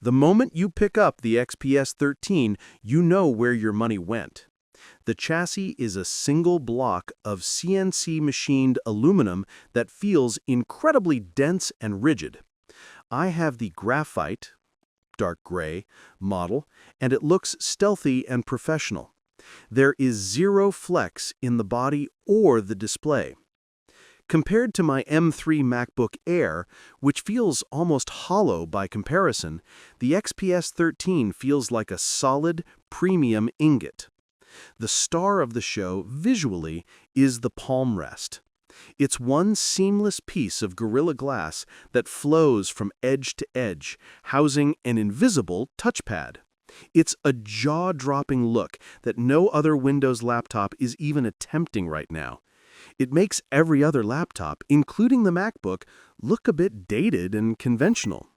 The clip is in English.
The moment you pick up the XPS 13, you know where your money went. The chassis is a single block of CNC-machined aluminum that feels incredibly dense and rigid. I have the graphite, dark gray, model, and it looks stealthy and professional. There is zero flex in the body or the display. Compared to my M3 MacBook Air, which feels almost hollow by comparison, the XPS 13 feels like a solid, premium ingot. The star of the show, visually, is the palm rest. It's one seamless piece of Gorilla Glass that flows from edge to edge, housing an invisible touchpad. It's a jaw-dropping look that no other Windows laptop is even attempting right now. It makes every other laptop, including the MacBook, look a bit dated and conventional.